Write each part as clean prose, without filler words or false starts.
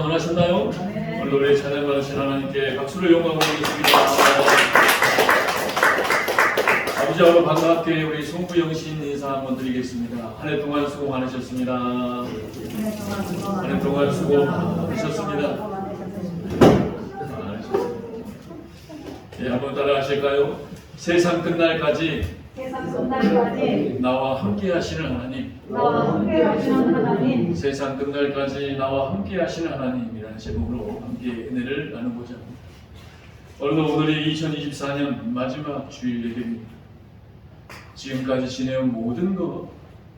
평안하셨나요? 오늘 노래 찬양 받으신 하나님께 박수를 영광으로 드리겠습니다. 아버지하고 반갑게 우리 송구영신 인사 한번 드리겠습니다. 한 해 동안 수고 많으셨습니다. 한 해 동안 수고 많으셨습니다. 예, 한번 따라 하실까요? 세상 끝날까지 나와 함께 하시는 하나님, 세상 끝날까지 나와 함께 하시는 하나님이라는 제목으로 함께 은혜를 나누고자 합니다. 오늘이 2024년 마지막 주일 예배입니다. 지금까지 지내온 모든 것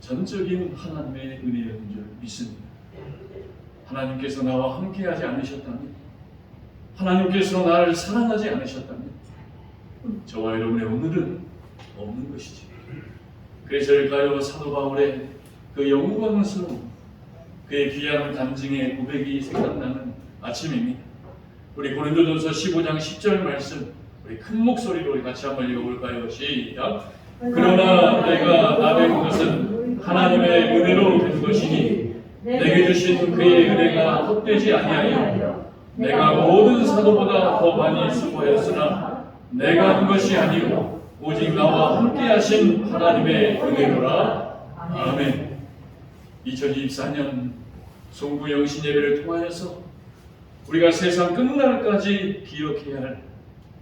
전적인 하나님의 은혜였는 줄 믿습니다. 하나님께서 나와 함께 하지 않으셨다면, 하나님께서 나를 사랑하지 않으셨다면 저와 여러분의 오늘은 없는 것이지. 그래서일까요? 사도 바울의 그 영광스러운 그의 귀한 간증의 고백이 생각나는 아침입니다. 우리 고린도전서 15장 10절 말씀 우리 큰 목소리로 우리 같이 한번 읽어볼까요? 시작. 그러나 내가 나된 것은 하나님의 은혜로 된 것이니 내게 주신 그의 은혜가 헛되지 아니하여 내가 모든 사도보다 더 많이 수고하였으나 내가 한 것이 아니고 오직 나와 함께 하신 하나님의 은혜로라. 아멘. 2024년 송구영신 예배를 통하여서 우리가 세상 끝날까지 기억해야 할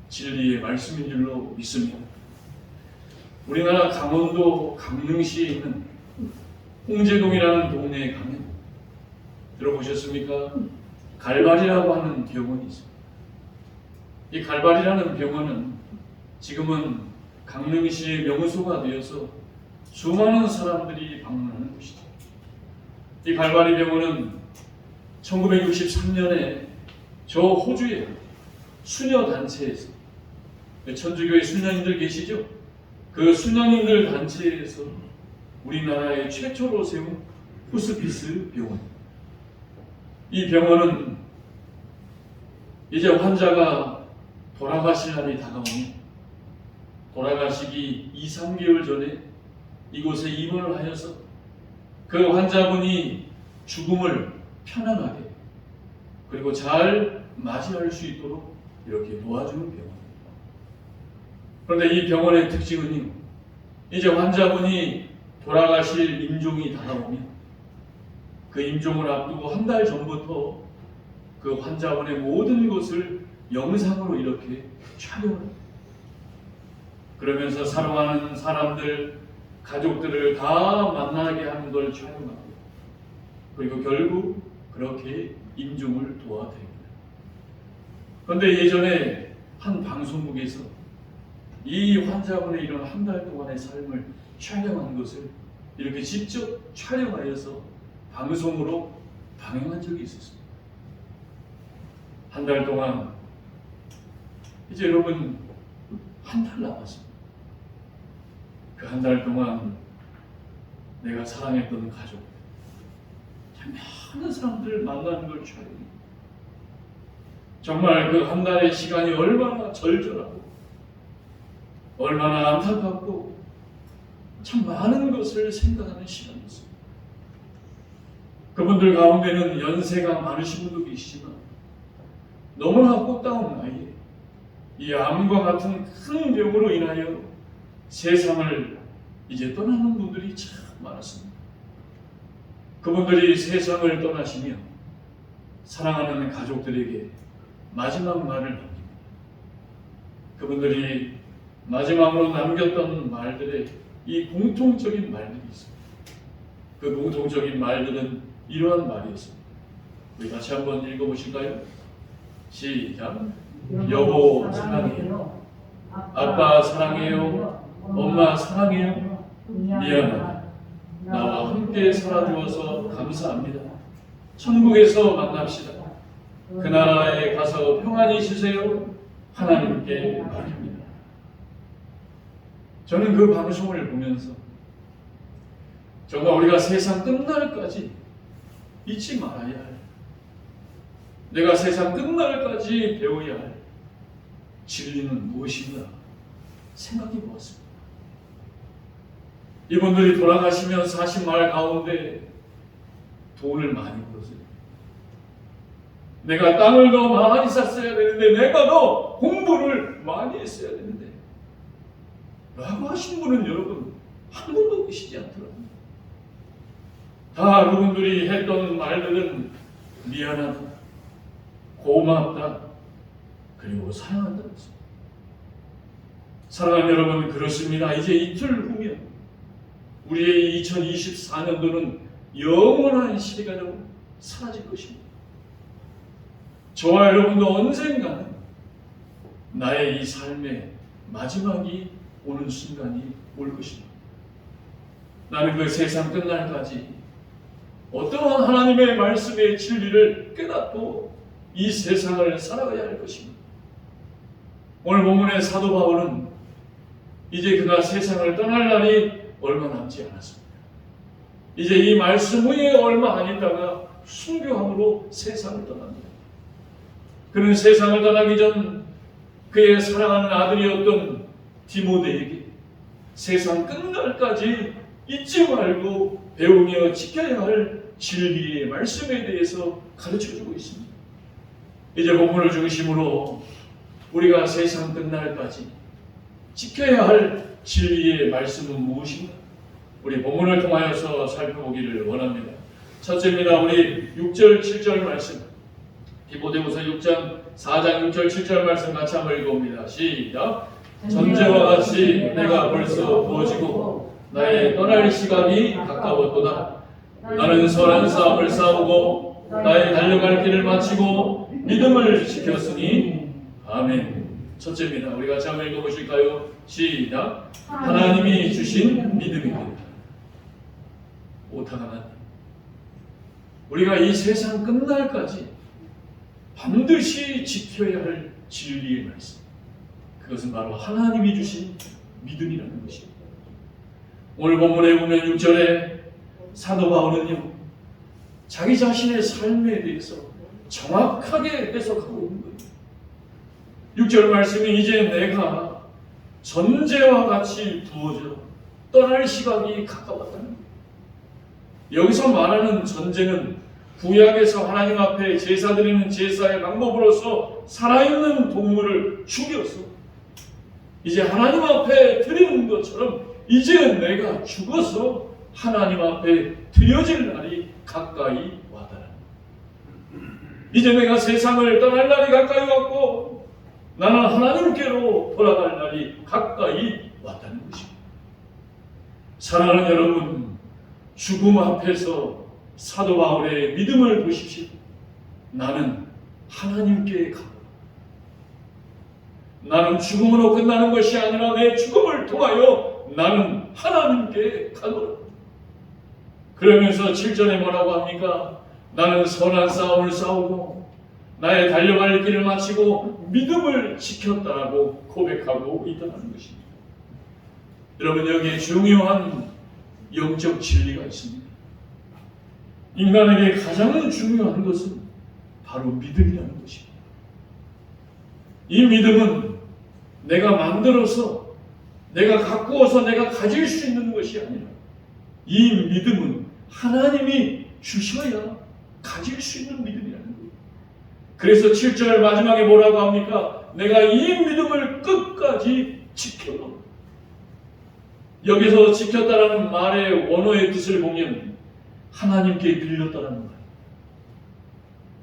진리의 말씀인 줄로 믿습니다. 우리나라 강원도 강릉시에 있는 홍제동이라는 동네에 가면 들어보셨습니까? 갈발이라고 하는 병원이 있습니다. 이 갈발이라는 병원은 지금은 강릉시의 명소가 되어서 수많은 사람들이 방문하는 곳이죠. 이 갈발이 병원은 1963년에 저 호주의 수녀 단체에서, 천주교의 수녀님들 계시죠? 그 수녀님들 단체에서 우리나라의 최초로 세운 호스피스 병원. 이 병원은 이제 환자가 돌아가실 날이 다가오면 돌아가시기 2-3개월 전에 이곳에 입원을 하여서 그 환자분이 죽음을 편안하게 그리고 잘 맞이할 수 있도록 이렇게 도와주는 병원입니다. 그런데 이 병원의 특징은 이제 환자분이 돌아가실 임종이 다가오면 그 임종을 앞두고 한 달 전부터 그 환자분의 모든 것을 영상으로 이렇게 촬영을 합니다. 그러면서 사랑하는 사람들, 가족들을 다 만나게 하는 걸 촬영합니다. 그리고 결국 그렇게 임종을 도와드립니다. 그런데 예전에 한 방송국에서 이 환자분의 이런 한 달 동안의 삶을 촬영한 것을 이렇게 직접 촬영하여서 방송으로 방영한 적이 있었습니다. 한 달 동안 이제 여러분 한 달 남았습니다. 그 한 달 동안 내가 사랑했던 가족, 많은 사람들을 만나는 걸 촬영해요. 정말 그 한 달의 시간이 얼마나 절절하고 얼마나 안타깝고 참 많은 것을 생각하는 시간이었습니다. 그분들 가운데는 연세가 많으신 분도 계시지만 너무나 꽃다운 나이에 이 암과 같은 큰 병으로 인하여 세상을 이제 떠나는 분들이 참 많았습니다. 그분들이 세상을 떠나시며 사랑하는 가족들에게 마지막 말을 남깁니다. 그분들이 마지막으로 남겼던 말들의 이 공통적인 말들이 있습니다. 그 공통적인 말들은 이러한 말이었습니다. 우리 같이 한번 읽어보실까요? 시작. 여보 사랑해요. 아빠 사랑해요. 엄마 사랑해요. 미안하다. 나와 함께 살아주어서 감사합니다. 천국에서 만납시다. 그 나라에 가서 평안히 쉬세요. 하나님께 말입니다. 저는 그 방송을 보면서 정말 우리가 세상 끝날까지 잊지 말아야 할, 내가 세상 끝날까지 배워야 할 진리는 무엇인가 생각해 보았습니다. 이분들이 돌아가시면서 하신 말 가운데 돈을 많이 벌었어요. 내가 땅을 더 많이 샀어야 되는데, 내가 더 공부를 많이 했어야 되는데 라고 하신 분은 여러분 한 분도 계시지 않더라고요. 다 여러분들이 했던 말들은 미안하다, 고맙다, 그리고 사랑한다. 사랑하는 여러분, 그렇습니다. 이제 이틀 후면 우리의 2024년도는 영원한 시간으로 사라질 것입니다. 저와 여러분도 언젠가는 나의 이 삶의 마지막이 오는 순간이 올 것입니다. 나는 그 세상 끝날까지 어떠한 하나님의 말씀의 진리를 깨닫고 이 세상을 살아가야 할 것입니다. 오늘 본문의 사도 바울은 이제 그가 세상을 떠날 날이 얼마 남지 않았습니다. 이제 이 말씀 후에 얼마 안 있다가 순교함으로 세상을 떠납니다. 그는 세상을 떠나기 전 그의 사랑하는 아들이었던 디모데에게 세상 끝날까지 잊지 말고 배우며 지켜야 할 진리의 말씀에 대해서 가르쳐주고 있습니다. 이제 본문을 중심으로 우리가 세상 끝날까지 지켜야 할 진리의 말씀은 무엇인가? 우리 본문을 통하여서 살펴보기를 원합니다. 첫째입니다. 우리 6절 7절 말씀, 디모데후서 6장 4장 6절 7절 말씀 같이 한번 읽어봅니다. 시작. 전제와 같이 내가 벌써 부어지고 나의 떠날 시간이 가까웠도다. 나는 선한 싸움을 싸우고 나의 달려갈 길을 마치고 믿음을 지켰으니. 아멘. 첫째입니다. 우리 같이 한번 읽어보실까요? 시작. 하나님이 주신 믿음입니다. 오직 하나님. 우리가 이 세상 끝날까지 반드시 지켜야 할 진리의 말씀, 그것은 바로 하나님이 주신 믿음이라는 것입니다. 오늘 본문에 보면 6절에 사도 바울은요, 자기 자신의 삶에 대해서 정확하게 해석하고 있는 거예요. 6절 말씀이 이제 내가 전제와 같이 부어져 떠날 시간이 가까웠다는 거예요. 여기서 말하는 전제는 구약에서 하나님 앞에 제사 드리는 제사의 방법으로서 살아있는 동물을 죽여서 이제 하나님 앞에 드리는 것처럼 이제 내가 죽어서 하나님 앞에 드려질 날이 가까이 왔다. 이제 내가 세상을 떠날 날이 가까이 왔고 나는 하나님께로 돌아갈 날이 가까이 왔다는 것입니다. 사랑하는 여러분, 죽음 앞에서 사도 바울의 믿음을 보십시오. 나는 하나님께 가노라. 나는 죽음으로 끝나는 것이 아니라 내 죽음을 통하여 나는 하나님께 가노라. 그러면서 7절에 뭐라고 합니까? 나는 선한 싸움을 싸우고 나의 달려갈 길을 마치고 믿음을 지켰다라고 고백하고 있다는 것입니다. 여러분, 여기에 중요한 영적 진리가 있습니다. 인간에게 가장 중요한 것은 바로 믿음이라는 것입니다. 이 믿음은 내가 만들어서 내가 가꾸어서 내가 가질 수 있는 것이 아니라 이 믿음은 하나님이 주셔야 가질 수 있는 믿음이라는 거예요. 그래서 7절 마지막에 뭐라고 합니까? 내가 이 믿음을 끝까지 지켜놓는다. 여기서 지켰다라는 말의 원어의 뜻을 보면 하나님께 빌렸다라는 말이에요.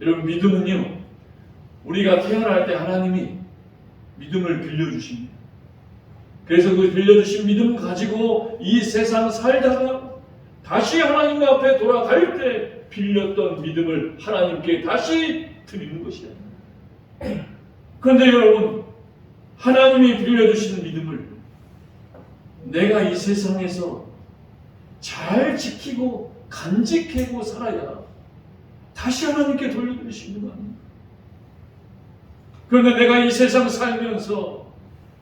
여러분, 믿음은요, 우리가 태어날 때 하나님이 믿음을 빌려주십니다. 그래서 그 빌려주신 믿음 가지고 이 세상 살다가 다시 하나님 앞에 돌아갈 때 빌렸던 믿음을 하나님께 다시 드리는 것이야. 그런데 여러분, 하나님이 빌려주신 믿음을 내가 이 세상에서 잘 지키고 간직하고 살아야 다시 하나님께 돌려드릴 수 있는 거 아닙니까? 그런데 내가 이 세상 살면서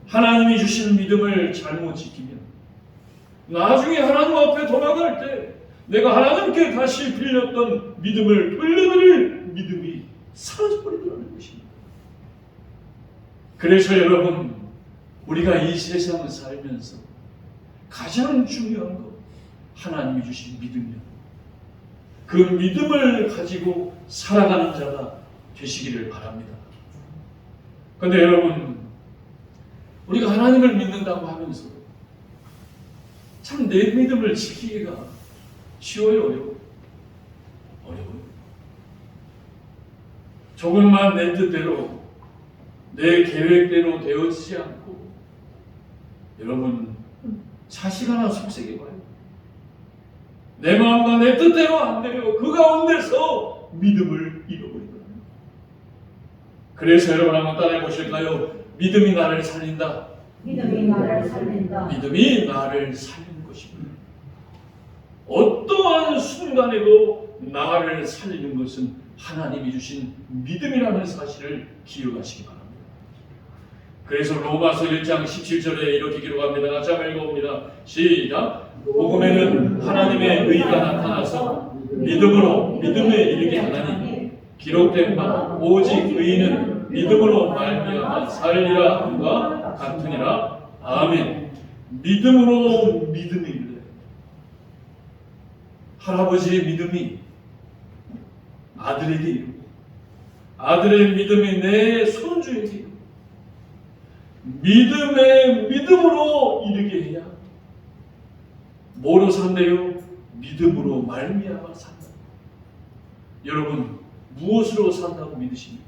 하나님이 주신 믿음을 잘못 지키면 나중에 하나님 앞에 돌아갈 때 내가 하나님께 다시 빌렸던 믿음을 돌려드릴 믿음이 사라져버리더라는 것입니다. 그래서 여러분, 우리가 이 세상을 살면서 가장 중요한 것, 하나님이 주신 믿음이야. 그 믿음을 가지고 살아가는 자가 되시기를 바랍니다. 그런데 여러분, 우리가 하나님을 믿는다고 하면서 참 내 믿음을 지키기가 쉬워요, 어려워요? 어려워요. 조금만 내 뜻대로, 내 계획대로 되어지지 않고 여러분 자식 하나 속삭여봐요. 내 마음과 내 뜻대로 안 되려 그 가운데서 믿음을 잃어버립니다. 그래서 여러분 한번 따라해 보실까요? 믿음이 나를 살린다. 믿음이 나를 살린다. 믿음이 나를 살리는 것입니다. 어떠한 순간에도 나를 살리는 것은 하나님이 주신 믿음이라는 사실을 기억하시기 바랍니다. 그래서 로마서 1장 17절에 이렇게 기록합니다. 같이 한번 읽어봅니다. 시작. 복음에는 하나님의 의가 나타나서 믿음으로 믿음에 이르게 하나니 기록된 바 오직 의인은 믿음으로 말미암아 살리라 함과 같으니라. 아멘. 믿음으로 믿음이 이르게. 할아버지의 믿음이 아들에게 이르고 아들의 믿음이 내 손주에게 이르고 믿음의 믿음으로 이르게 해야 뭐로 산대요? 믿음으로 말미암아 산다. 여러분 무엇으로 산다고 믿으십니까?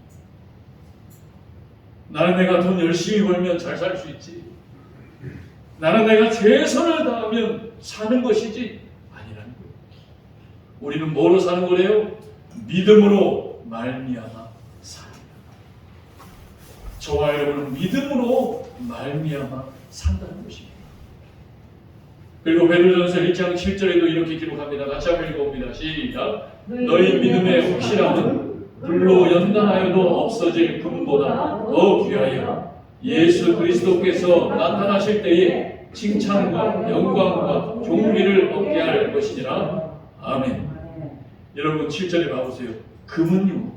나는 내가 돈 열심히 벌면 잘 살 수 있지. 나는 내가 최선을 다하면 사는 것이지 아니라는 거예요. 우리는 뭐로 사는 거래요? 믿음으로 말미암아 산다. 저와 여러분은 믿음으로 말미암아 산다는 것입니다. 그리고 베드로전서 1장 7절에도 이렇게 기록합니다. 같이 한번 읽어봅니다. 시작. 너희 믿음의 확실함은 불로 연단하여도 없어질 금보다 더 귀하여 예수 그리스도께서 나타나실 때에 칭찬과 영광과 존귀를 얻게 할 것이니라. 아멘. 여러분 7절에 봐보세요. 금은요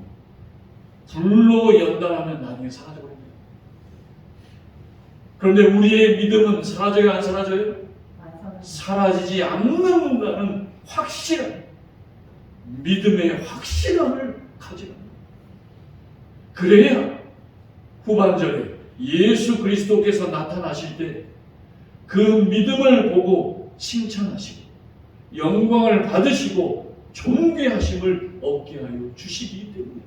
불로 연단하면 나중에 사라져버립니다. 그런데 우리의 믿음은 사라져요, 안 사라져요? 사라지지 않는다는 확실한 믿음의 확실함을 가지고 그래야 후반절에 예수 그리스도께서 나타나실 때 그 믿음을 보고 칭찬하시고 영광을 받으시고 존귀하심을 얻게 하여 주시기 때문입니다.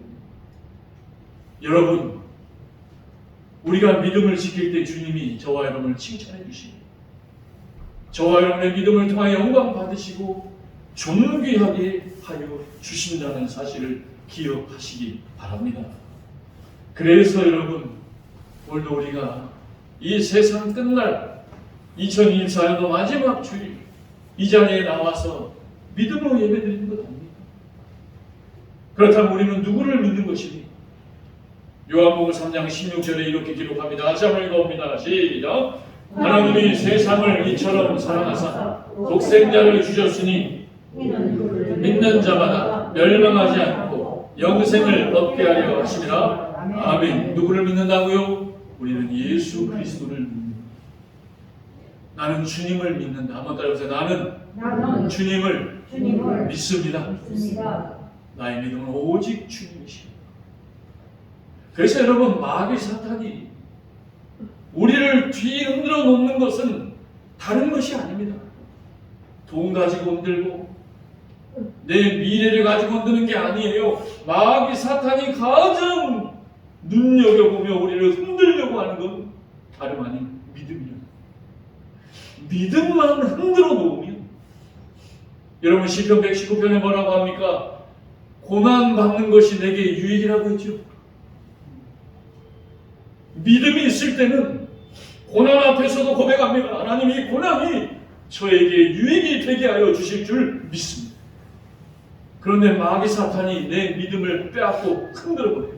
여러분 우리가 믿음을 지킬 때 주님이 저와 여러분을 칭찬해 주시고 저와 여러분의 믿음을 통하여 영광 받으시고 존귀하게 하여 주신다는 사실을 기억하시기 바랍니다. 그래서 여러분 오늘도 우리가 이 세상 끝날 2024년도 마지막 주일 이 자리에 나와서 믿음으로 예배드리는 것 아닙니까? 그렇다면 우리는 누구를 믿는 것입니까? 요한복음 3장 16절에 이렇게 기록합니다. 다시 한번 읽어봅니다. 시작. 하나님이 세상을 이처럼 사랑하사 독생자를 주셨으니 믿는 자마다 멸망하지 않고 영생을 얻게 하려 하시니라. 아멘. 누구를 믿는다고요? 우리는 예수 그리스도를 믿는다. 나는 주님을 믿는다. 한번 따라해보세요. 나는 주님을 믿습니다. 나의 믿음은 오직 주님이십니다. 그래서 여러분 마귀 사탄이 우리를 뒤 흔들어 놓는 것은 다른 것이 아닙니다. 돈 가지고 흔들고 내 미래를 가지고 흔드는 게 아니에요. 마귀 사탄이 가장 눈여겨보며 우리를 흔들려고 하는 건 다름 아닌 믿음이에요. 믿음만 흔들어 놓으면 여러분 시편 119편에 뭐라고 합니까? 고난 받는 것이 내게 유익이라고 했죠. 믿음이 있을 때는 고난 앞에서도 고백합니다. 하나님 이 고난이 저에게 유익이 되게 하여 주실 줄 믿습니다. 그런데 마귀 사탄이 내 믿음을 빼앗고 흔들어버려요.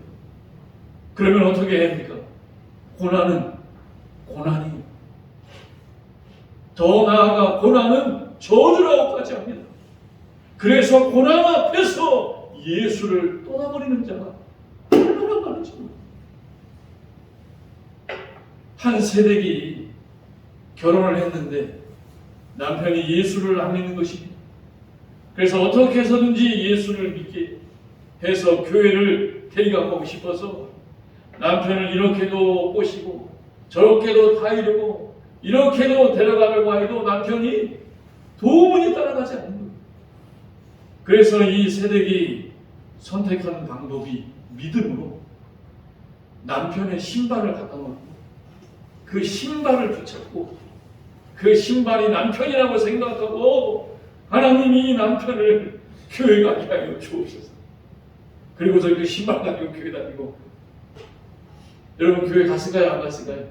그러면 어떻게 해야 합니까? 고난이 더 나아가 고난은 저주라고까지 합니다. 그래서 고난 앞에서 예수를 떠나버리는 자가 얼마나 많은지 모릅니다. 한 세댁이 결혼을 했는데 남편이 예수를 안 믿는 것입니다. 그래서 어떻게 해서든지 예수를 믿게 해서 교회를 데려가고 싶어서 남편을 이렇게도 꼬시고 저렇게도 타이르고 이렇게도 데려가려고 해도 남편이 도무지 따라가지 않는 거예요. 그래서 이 세덱이 선택한 방법이 믿음으로 남편의 신발을 갖다 놓고 그 신발을 붙잡고 그 신발이 남편이라고 생각하고 하나님이 이 남편을 교회 가게 하여 주옵소서. 그리고서 그 신발 가지고 교회 다니고. 여러분 교회 갔을까요? 안 갔을까요?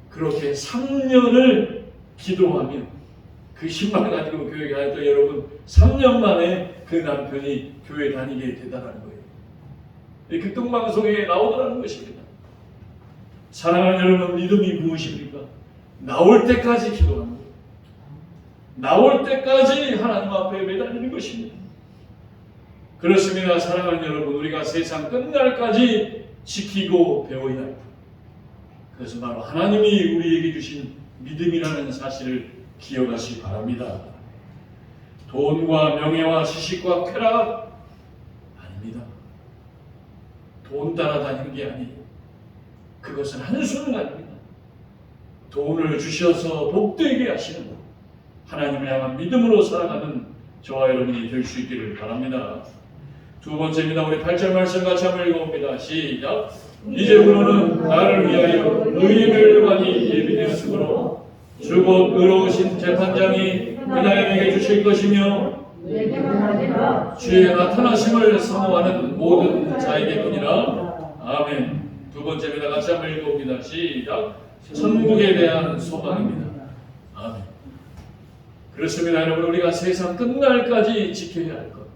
그렇게 3년을 기도하며 그 신발 가지고 교회 가니까 여러분 3년 만에 그 남편이 교회 다니게 되다라는 거예요. 그 뚱방송에 나오더라는 것입니다. 사랑하는 여러분, 믿음이 무엇입니까? 나올 때까지 기도하는 거예요. 나올 때까지 하나님 앞에 매달리는 것입니다. 그렇습니다. 사랑하는 여러분, 우리가 세상 끝날까지 지키고 배워야 합니다. 그것은 바로 하나님이 우리에게 주신 믿음이라는 사실을 기억하시기 바랍니다. 돈과 명예와 지식과 쾌락 아닙니다. 돈 따라다니는 게 아니에요. 그것은 한순간입니다. 돈을 주셔서 복되게 하시는 하나님을 향한 믿음으로 살아가는 저와 여러분이 될 수 있기를 바랍니다. 두 번째입니다. 우리 8절 말씀 같이 한번 읽어봅니다. 시작. 이제부로는 나를 위하여 의인을 많이 예비되었으므로 주 곧 의로우신 재판장이 그날에게 주실 것이며 주의 나타나심을 사모하는 모든 자에게뿐이라. 아멘. 두 번째입니다. 같이 한번 읽어봅니다. 시작. 천국에 대한 소망입니다. 아멘. 그렇습니다. 여러분, 우리가 세상 끝날까지 지켜야 할 것,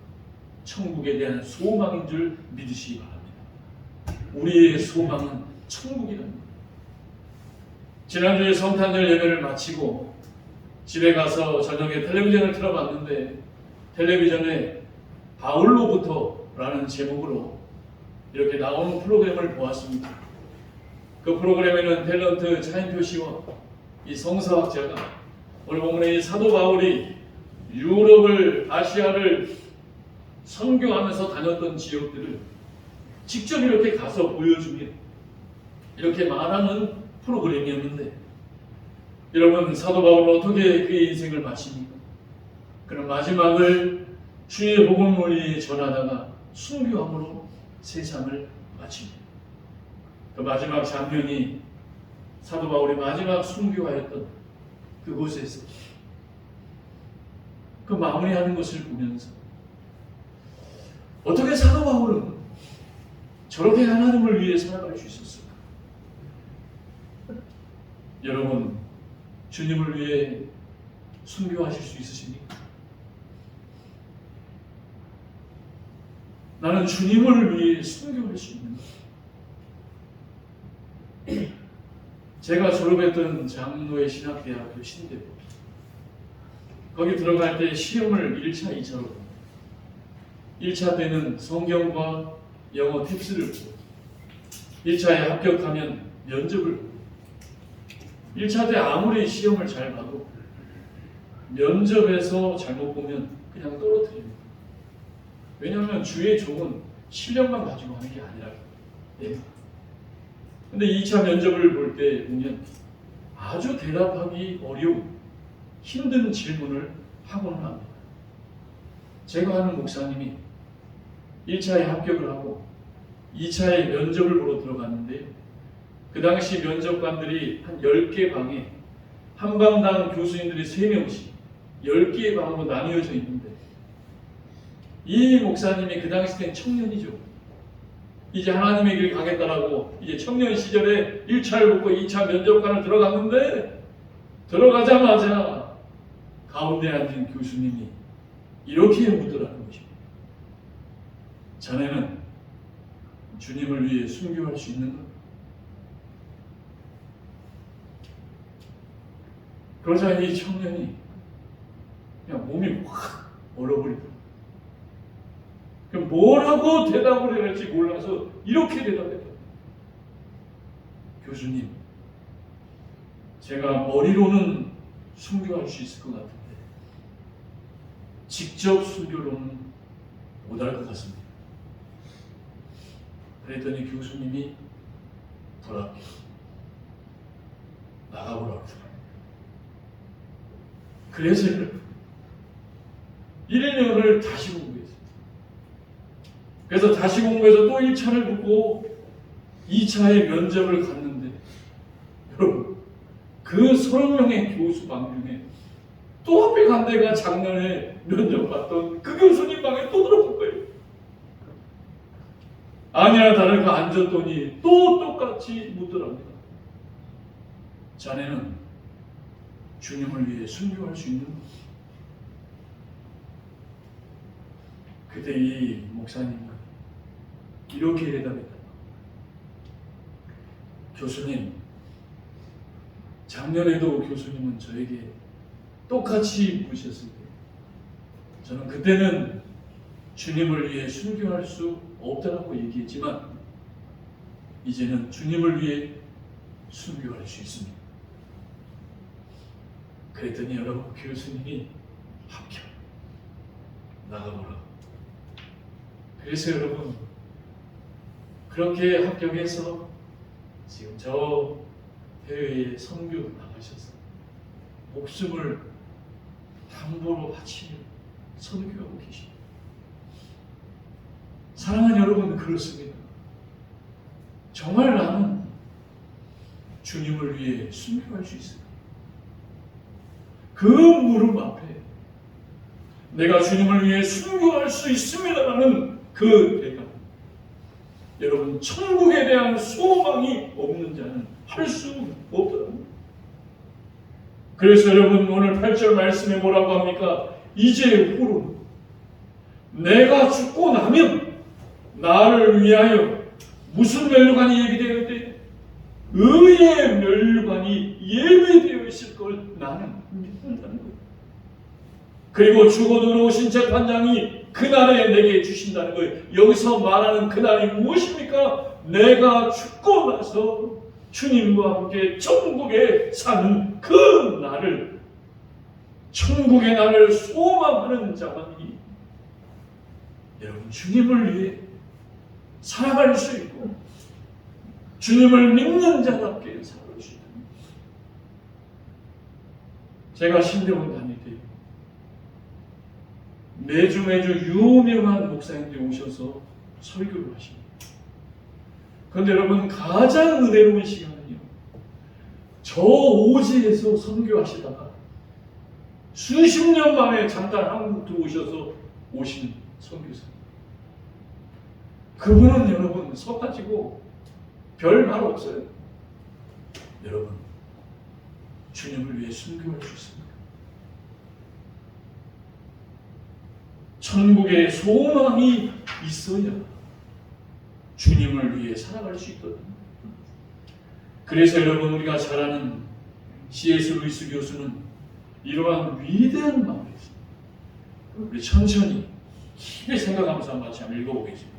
천국에 대한 소망인 줄 믿으시기 바랍니다. 우리의 소망은 천국이라는 것. 지난주에 성탄절 예배를 마치고 집에 가서 저녁에 텔레비전을 틀어봤는데 텔레비전에 바울로부터라는 제목으로 이렇게 나오는 프로그램을 보았습니다. 그 프로그램에는 탤런트 차인표 씨와 이 성서학자가 오늘 보면 이 사도 바울이 유럽을, 아시아를 선교하면서 다녔던 지역들을 직접 이렇게 가서 보여주며 이렇게 말하는 프로그램이었는데, 여러분, 사도 바울은 어떻게 그의 인생을 마칩니까? 그런 마지막을 주의 복음을 전하다가 순교함으로 세상을 마칩니다. 그 마지막 장면이 사도 바울이 마지막 순교하였던 그곳에서 그 마무리하는 것을 보면서 어떻게 사도 바울은 저렇게 하나님을 위해 살아갈 수 있었을까? 여러분, 주님을 위해 순교하실 수 있으십니까? 나는 주님을 위해 순교할 수 있는가? 제가 졸업했던 장로의 신학대학교 신대고, 거기 들어갈 때 시험을 1차, 2차로 봅니다. 1차 때는 성경과 영어 팁스를 보고 1차에 합격하면 면접을 보고 1차 때 아무리 시험을 잘 봐도 면접에서 잘못 보면 그냥 떨어뜨립니다. 왜냐하면 주의 종은 실력만 가지고 하는 게 아니라. 예. 근데 2차 면접을 볼 때 보면 아주 대답하기 어려운 힘든 질문을 하고는 합니다. 제가 아는 목사님이 1차에 합격을 하고 2차에 면접을 보러 들어갔는데, 그 당시 면접관들이 한 10개 방에 한 방당 교수님들이 3명씩 10개의 방으로 나뉘어져 있는데, 이 목사님이 그 당시 땐 청년이죠. 이제 하나님의 길 가겠다라고 이제 청년 시절에 1차를 붙고 2차 면접관을 들어갔는데, 들어가자마자 가운데 앉은 교수님이 이렇게 묻더라는 것입니다. 자네는 주님을 위해 순교할 수 있는가? 그러자 이 청년이 그냥 몸이 확 얼어버리더라고요. 그럼 뭐라고 대답을 해야 할지 몰라서 이렇게 대답했다. 교수님, 제가 머리로는 순교할 수 있을 것 같은데 직접 순교로는 못할 것 같습니다. 그랬더니 교수님이 불합격. 나가보라고. 그래서 1년을 다시 공부했어요. 그래서 다시 공부해서 또 1차를 붙고 2차의 면접을 갔는데 여러분 그 30명의 교수 방 중에 또 앞에 간 데가 작년에 면접 봤던 그 교수님 방에 또 들어간 거예요. 아니나 다를까 앉았더니 또 똑같이 묻더랍니다. 자네는 주님을 위해 순교할 수 있는 것? 그때 이 목사님은 이렇게 대답했다. 교수님, 작년에도 교수님은 저에게 똑같이 묻으셨을 때 저는 그때는 주님을 위해 순교할 수 없다라고 얘기했지만 이제는 주님을 위해 순교할 수 있습니다. 그랬더니 여러분 교수님이 합격. 나가보라. 그래서 여러분 그렇게 합격해서 지금 저 해외에 선교 나가셔서 목숨을 담보로 바치며 선교하고 계십니다. 사랑하는 여러분 그렇습니다. 정말 나는 주님을 위해 순교할 수 있습니다. 그 물음 앞에 내가 주님을 위해 순교할 수 있습니다라는 그 대답. 여러분 천국에 대한 소망이 없는 자는 할 수 없더라고요. 그래서 여러분 오늘 8절 말씀에 뭐라고 합니까? 이제 후로 내가 죽고 나면 나를 위하여 무슨 멸관이 예비되어 있대? 의의 멸관이 예비되어 있을 걸 나는 믿는다는 거예요. 그리고 죽어도 들어오신 재판장이 그날에 내게 주신다는 거예요. 여기서 말하는 그날이 무엇입니까? 내가 죽고 나서 주님과 함께 천국에 사는 그 날을, 천국의 날을 소망하는 자만이 여러분 주님을 위해 살아갈 수 있고 주님을 믿는 자답게 살아갈 수 있다. 제가 신대원 다닐 때 매주 유명한 목사님들이 오셔서 설교를 하십니다. 그런데 여러분 가장 은혜로운 시간은요, 저 오지에서 선교하시다가 수십 년 만에 잠깐 한국 들어오셔서 오신 선교사님. 그분은 여러분 서가지고 별 말 없어요. 여러분 주님을 위해 순교할 수 있습니다. 천국의 소망이 있어야 주님을 위해 살아갈 수 있거든요. 그래서 여러분 우리가 잘 아는 C.S. 루이스 교수는 이러한 위대한 마음이 있습니다. 우리 천천히 깊이 생각하면서 한번 같이 한번 읽어보겠습니다.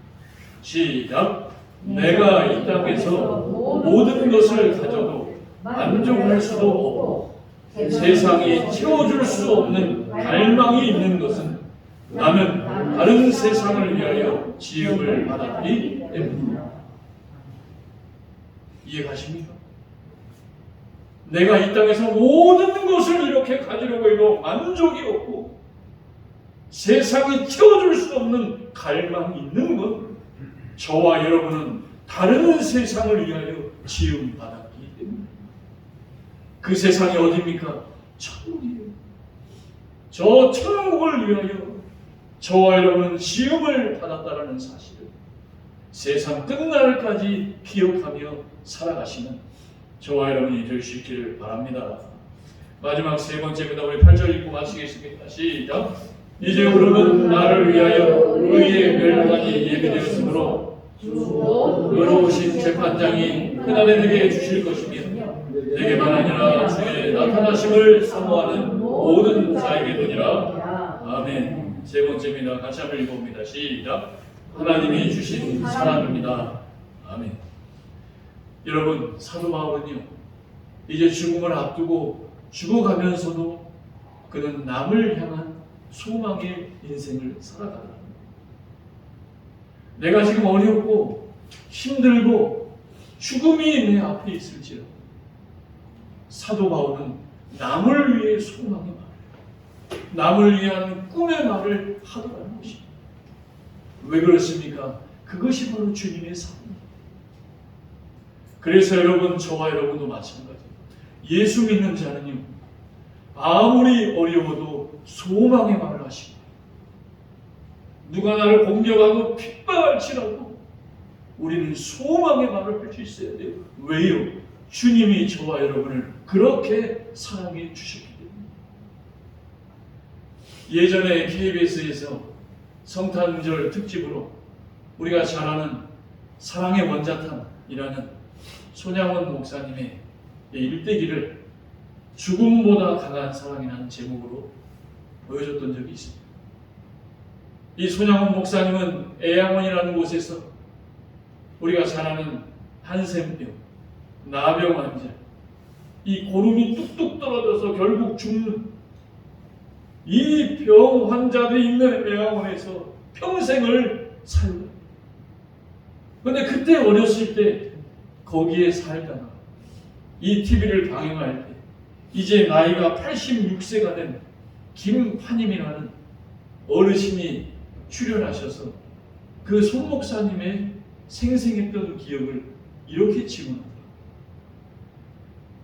시작. 내가 이 땅에서 모든 것을 가져도 만족할 수도 없고 세상이 채워줄 수 없는 갈망이 있는 것은 나는 다른 세상을 위하여 지음을 받았기 때문이다. 이해가십니까? 내가 이 땅에서 모든 것을 이렇게 가지려고 해도 만족이 없고 세상이 채워줄 수 없는 갈망이 있는 것, 저와 여러분은 다른 세상을 위하여 지음받았기 때문에. 그 세상이 어디입니까? 천국이에요. 저 천국을 위하여 저와 여러분은 지음을 받았다라는 사실을 세상 끝날까지 기억하며 살아가시는 저와 여러분이 될 수 있기를 바랍니다. 마지막 세 번째입니다. 우리 8절 읽고 마치겠습니다. 시작. 이제 오르는 나를 위하여 의의 멸관이 예비되었으므로 의로우신 재판장이 그날에 내게 주실 것이며 내게만 아니라 주의 나타나심을 사모하는 모든 자에게 되니라. 아멘. 세 번째입니다. 같이 한번 읽어봅니다. 시작. 하나님이 주신 사랑입니다. 아멘. 여러분 사도 바울은요 이제 죽음을 앞두고 죽어가면서도 그는 남을 향한 소망의 인생을 살아가더라. 내가 지금 어렵고 힘들고 죽음이 내 앞에 있을지라도 사도 바울은 남을 위해 소망의 말, 남을 위한 꿈의 말을 하더라는 것입니다. 왜 그렇습니까? 그것이 바로 주님의 삶입니다. 그래서 여러분, 저와 여러분도 마찬가지입니다. 예수 믿는 자는요, 아무리 어려워도 소망의 말을 하십니다. 누가 나를 공격하고 핍박할지라도 우리는 소망의 말을 할 수 있어야 돼요. 왜요? 주님이 저와 여러분을 그렇게 사랑해 주셨기 때문에. 예전에 KBS에서 성탄절 특집으로 우리가 잘 아는 사랑의 원자탄이라는 손양원 목사님의 일대기를 죽음보다 강한 사랑이라는 제목으로 보여줬던 적이 있습니다. 이 손양원 목사님은 애양원이라는 곳에서 우리가 잘 아는 한센병, 나병 환자, 이 고름이 뚝뚝 떨어져서 결국 죽는 이 병 환자들이 있는 애양원에서 평생을 살고, 그런데 그때 어렸을 때 거기에 살다가 이 TV를 방영할 때 이제 나이가 86세가 된 김파님이라는 어르신이 출연하셔서 그 손 목사님의 생생했던 기억을 이렇게 증언합니다.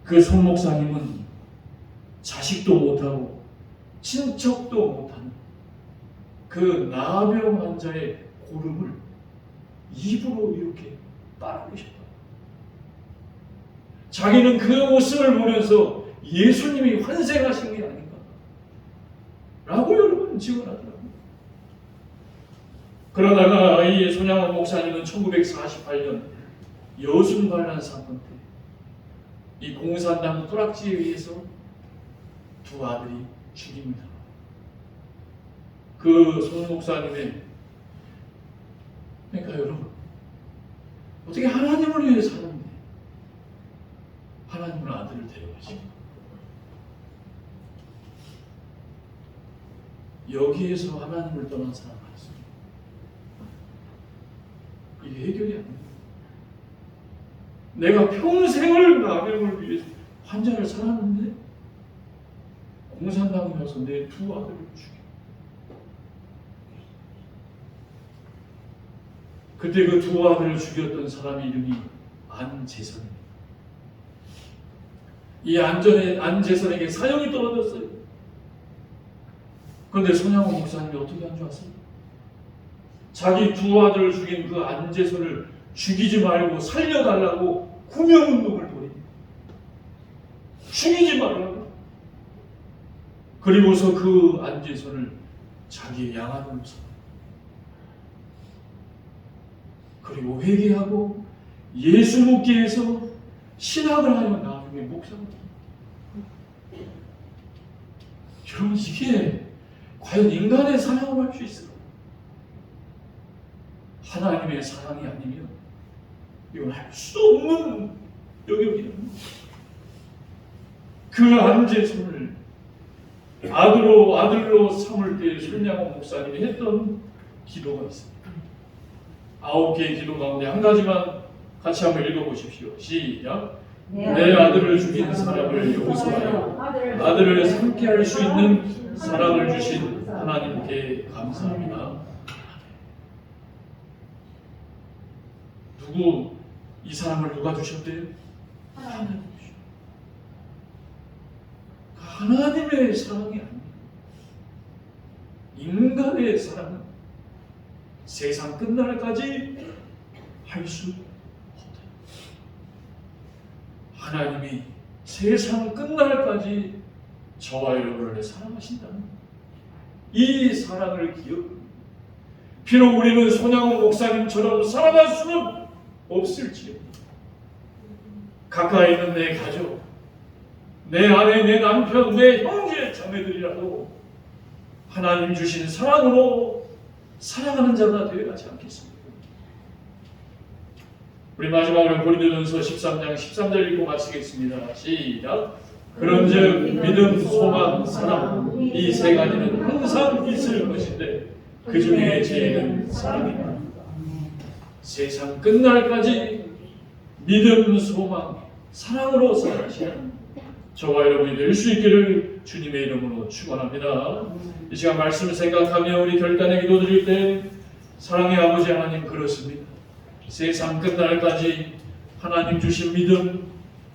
그 손 목사님은 자식도 못하고 친척도 못하는 그 나병 환자의 고름을 입으로 이렇게 빨아내셨다. 자기는 그 모습을 보면서 예수님이 환생하신 게 아닌가 라고 여러분 증언하더라고요. 그러다가 이 손양원 목사님은 1948년 여순반란 사건 때 이 공산당 뿌락지에 의해서 두 아들이 죽입니다. 그 손 목사님의, 그러니까 여러분, 어떻게 하나님을 위해 사는데 하나님은 아들을 데려가시고, 여기에서 하나님을 떠난 사람은 없습니다. 이게 해결이 안 됩니다. 내가 평생을 나병을 위해서 환자를 살았는데 공산당이 와서 내 두 아들을 죽여. 그때 그 두 아들을 죽였던 사람의 이름이 안재선입니다. 이 안재선에게 사형이 떨어졌어요. 그런데 손양원 목사님이 어떻게 한 줄 아세요? 자기 두 아들을 죽인 그 안재선을 죽이지 말고 살려달라고 구명운동을 벌입니다. 죽이지 말라고. 그리고서 그 안재선을 자기의 양아들로 삼아. 그리고 회개하고 예수 믿기 위해서 신학을 하여 나중에 목사가 됩니다. 여러분, 이게 과연 인간의 사랑을 할 수 있을까요? 하나님의 사랑이 아니면 이건 할 수 없는 영역이랍니다. 그 안재선을 아들로 삼을 때 손양원 목사님이 했던 기도가 있습니다. 9개의 기도 가운데 한 가지만 같이 한번 읽어보십시오. 시작. 내 아들을 죽인 사람을 용서하여 아들을 삼게 할 수 있는 사랑을 주신 하나님께 감사합니다. 이 사랑을 누가 주셨대요? 하나님이 주셨어요. 하나님의 사랑이 아닙니다. 인간의 사랑은 세상 끝날까지 할 수 없다. 하나님이 세상 끝날까지 저와 여러분을 사랑하신다는 이 사랑을 기억합니다. 비록 우리는 손양원 목사님처럼 살아갈 수는 없을지요. 가까이 있는 내 가족, 내 아내, 내 남편, 내 형제, 자매들이라도 하나님 주신 사랑으로 사랑하는 자가 되어야 하지 않겠습니까? 우리 마지막으로 고린도전서 13장 13절 읽고 마치겠습니다. 시작. 그런즉 믿음, 소망, 사랑 이 세 가지는 항상 있을 것인데 그 중에 제일은 사랑이다. 세상 끝날까지 믿음, 소망, 사랑으로 살아가시는 저와 여러분이 될 수 있기를 주님의 이름으로 축원합니다. 이 시간 말씀을 생각하며 우리 결단의 기도 드릴 때 사랑의 아버지 하나님 그렇습니다. 세상 끝날까지 하나님 주신 믿음,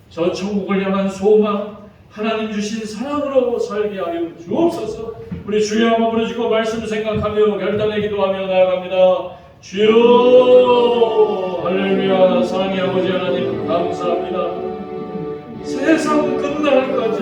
저 천국을 향한 소망, 하나님 주신 사랑으로 살게 하여 주옵소서. 우리 주여 한번 부르짖고 말씀을 생각하며 결단의 기도하며 나아갑니다. 주여 할렐루야. 사랑의 아버지 하나님 감사합니다. 세상 끝날까지